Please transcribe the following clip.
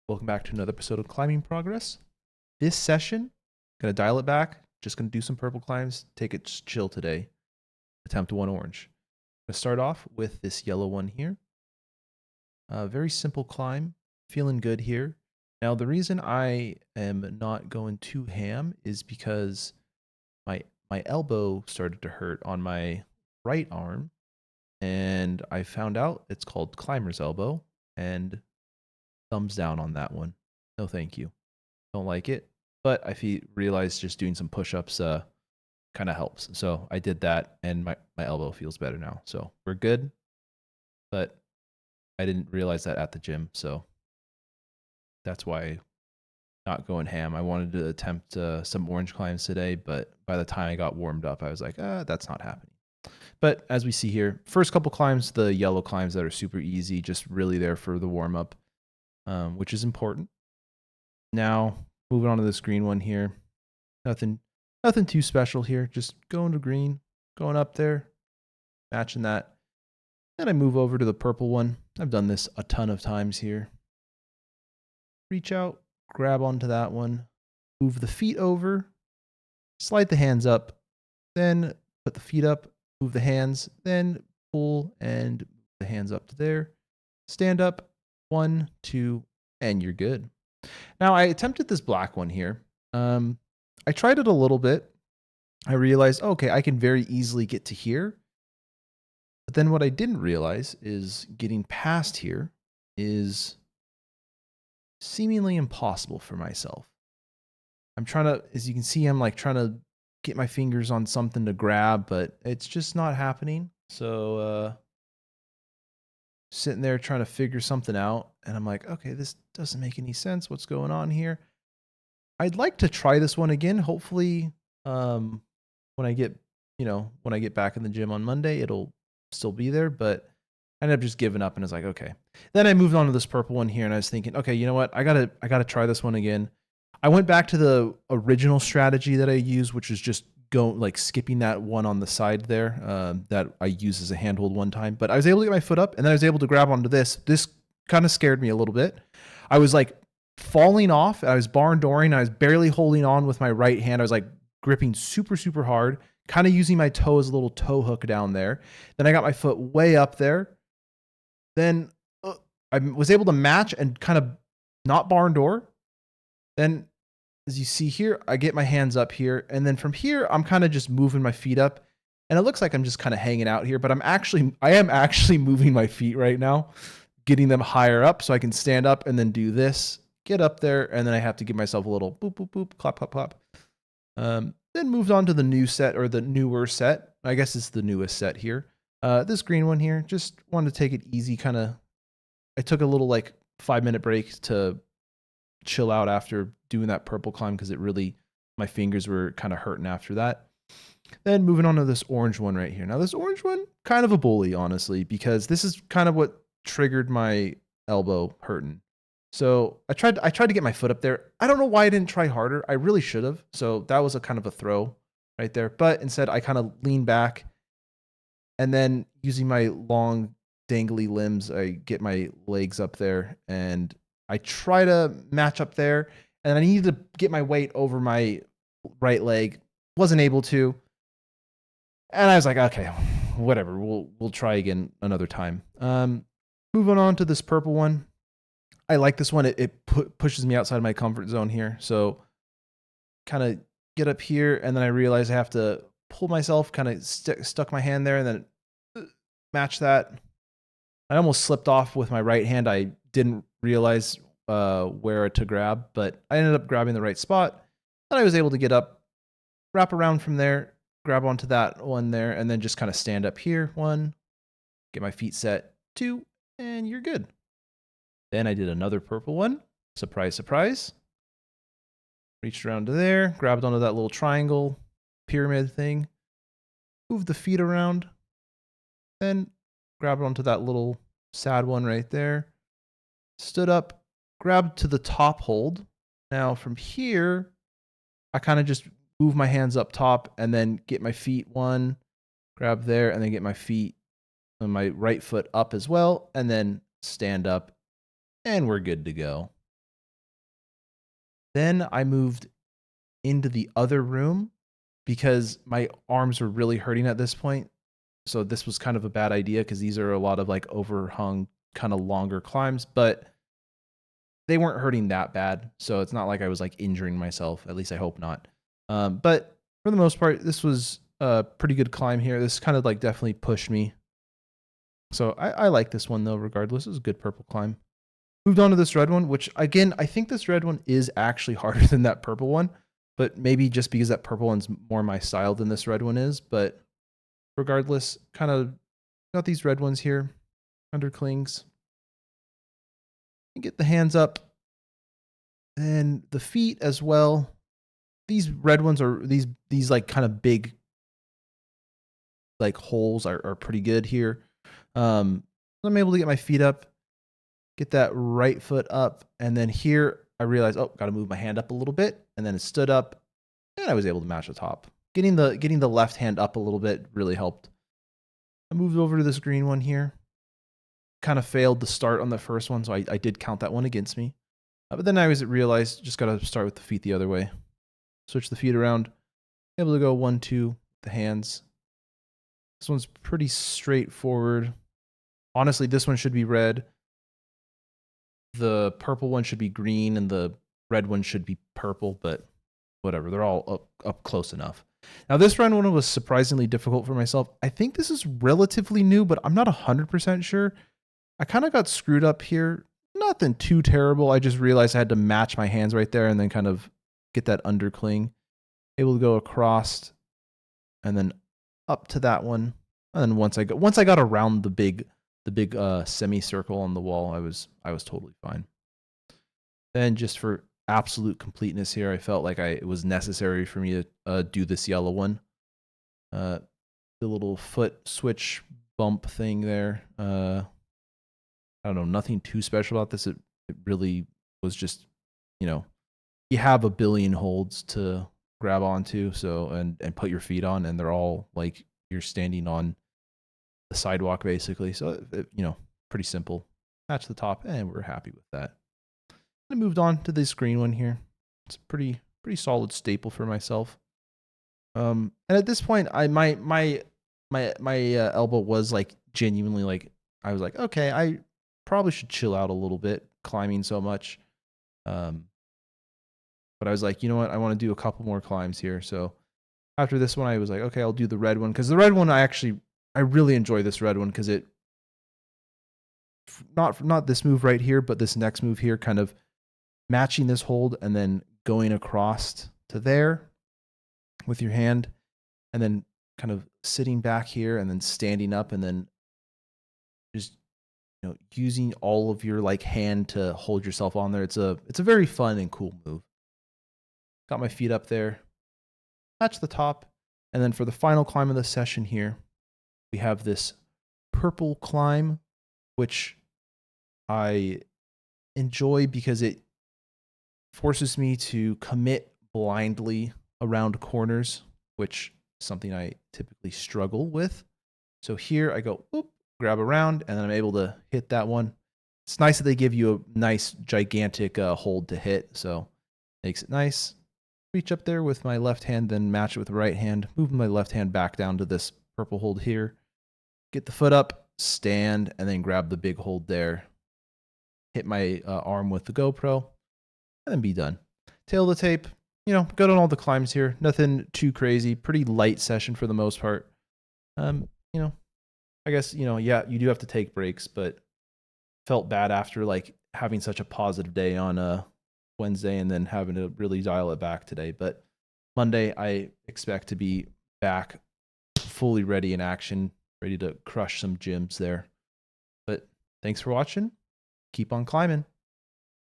Welcome back to another episode of Climbing Progress. This session, gonna dial it back. Just gonna do some purple climbs. Take it chill today. Attempt one orange. Gonna start off with this yellow one here. Very simple climb. Feeling good here. Now the reason I am not going too ham is because my elbow started to hurt on my right arm, and I found out it's called climber's elbow, and thumbs down on that one. No, thank you. Don't like it. But I realized just doing some push-ups kind of helps. So I did that, and my elbow feels better now. So we're good. But I didn't realize that at the gym, so that's why not going ham. I wanted to attempt some orange climbs today, but by the time I got warmed up, I was like, that's not happening. But as we see here, first couple climbs, the yellow climbs that are super easy, just really there for the warm up, which is important. Now, moving on to this green one here. Nothing too special here. Just going to green, going up there, matching that. Then I move over to the purple one. I've done this a ton of times here. Reach out, grab onto that one, move the feet over, slide the hands up, then put the feet up, move the hands, then pull and move the hands up to there. Stand up, 1, 2, and you're good. Now I attempted this black one here. I tried it a little bit. I realized, okay, I can very easily get to here. But then what I didn't realize is getting past here is seemingly impossible for myself. I'm trying to, as you can see, I'm like trying to get my fingers on something to grab, but it's just not happening. So, sitting there trying to figure something out, and I'm like, okay, this doesn't make any sense. What's going on here? I'd like to try this one again. Hopefully, when I get back in the gym on Monday, it'll still be there, but I ended up just giving up and was like, okay. Then I moved on to this purple one here, and I was thinking, okay, you know what? I gotta try this one again. I went back to the original strategy that I used, which is just skipping that one on the side there that I used as a handhold one time. But I was able to get my foot up, and then I was able to grab onto this. This kind of scared me a little bit. I was like falling off. I was barn dooring. I was barely holding on with my right hand. I was like gripping super, super hard, kind of using my toe as a little toe hook down there. Then I got my foot way up there. Then I was able to match and kind of not barn door. Then, as you see here, I get my hands up here. And then from here, I'm kind of just moving my feet up. And it looks like I'm just kind of hanging out here, but I am actually moving my feet right now, getting them higher up so I can stand up and then do this, get up there, and then I have to give myself a little boop, boop, boop, clap, clap, clap. Then moved on to the new set, or the newer set. I guess it's the newest set here. This green one here, just wanted to take it easy, kind of. I took a little 5-minute break to chill out after doing that purple climb because my fingers were kind of hurting after that. Then moving on to this orange one right here. Now this orange one, kind of a bully, honestly, because this is kind of what triggered my elbow hurting. So I tried to get my foot up there. I don't know why I didn't try harder. I really should have. So that was a kind of a throw right there. But instead I kind of lean back, and then using my long dangly limbs, I get my legs up there and I try to match up there, and I needed to get my weight over my right leg. Wasn't able to. And I was like, okay, whatever. We'll try again another time. Moving on to this purple one. I like this one. It pushes me outside my comfort zone here. So kind of get up here, and then I realize I have to pull myself, kind of stuck my hand there, and then match that. I almost slipped off with my right hand. I didn't realize where to grab, but I ended up grabbing the right spot. And I was able to get up, wrap around from there, grab onto that one there, and then just kind of stand up here. 1, get my feet set. 2, and you're good. Then I did another purple one. Surprise, surprise. Reached around to there, grabbed onto that little triangle pyramid thing, moved the feet around, then grabbed onto that little sad one right there, stood up, grabbed to the top hold. Now from here, I kind of just move my hands up top and then get my feet 1, grab there, and then get my feet and my right foot up as well, and then stand up, and we're good to go. Then I moved into the other room because my arms were really hurting at this point. So this was kind of a bad idea because these are a lot of like overhung, kind of longer climbs, but they weren't hurting that bad. So it's not like I was like injuring myself. At least I hope not. But for the most part, this was a pretty good climb here. This kind of like definitely pushed me. So I like this one though, regardless. It was a good purple climb. Moved on to this red one, which again, I think this red one is actually harder than that purple one, but maybe just because that purple one's more my style than this red one is. But regardless, kind of got these red ones here, underclings. And get the hands up and the feet as well. These red ones are these like kind of big like holes are pretty good here. I'm able to get my feet up, get that right foot up, and then here I realized, oh, got to move my hand up a little bit, and then it stood up, and I was able to match the top. Getting the left hand up a little bit really helped. I moved over to this green one here. Kind of failed to start on the first one, so I did count that one against me. But then I realized just got to start with the feet the other way. Switch the feet around. Able to go 1, 2, the hands. This one's pretty straightforward. Honestly, this one should be red. The purple one should be green, and the red one should be purple, but whatever. They're all up close enough. Now, this round one was surprisingly difficult for myself. I think this is relatively new, but I'm not 100% sure. I kind of got screwed up here. Nothing too terrible. I just realized I had to match my hands right there and then kind of get that undercling. Able to go across and then up to that one. And then once I got around the big semicircle on the wall, I was totally fine. Then just for absolute completeness here, I felt like it was necessary for me to do this yellow one. The little foot switch bump thing there. I don't know, nothing too special about this. It really was just, you have a billion holds to grab onto, so and put your feet on, and they're all like you're standing on the sidewalk basically. So pretty simple. Match the top, and we're happy with that. I moved on to this green one here. It's a pretty solid staple for myself. And at this point, my elbow was like genuinely like I was like, okay, I probably should chill out a little bit climbing so much. But I was like, you know what? I want to do a couple more climbs here. So after this one, I was like, okay, I'll do the red one. Because the red one, I really enjoy this red one because it, not this move right here, but this next move here, kind of matching this hold and then going across to there with your hand and then kind of sitting back here and then standing up and then just using all of your like hand to hold yourself on there. It's a very fun and cool move. Got my feet up there, match the top, and then for the final climb of the session here, we have this purple climb, which I enjoy because it forces me to commit blindly around corners, which is something I typically struggle with. So here I go, whoop, grab around, and then I'm able to hit that one. It's nice that they give you a nice, gigantic hold to hit, so makes it nice. Reach up there with my left hand, then match it with the right hand, move my left hand back down to this purple hold here, get the foot up, stand, and then grab the big hold there. Hit my arm with the GoPro, and then be done. Tail the tape, good on all the climbs here. Nothing too crazy. Pretty light session for the most part. I guess, yeah, you do have to take breaks, but felt bad after like having such a positive day on Wednesday and then having to really dial it back today. But Monday, I expect to be back fully ready in action, ready to crush some gyms there. But thanks for watching. Keep on climbing.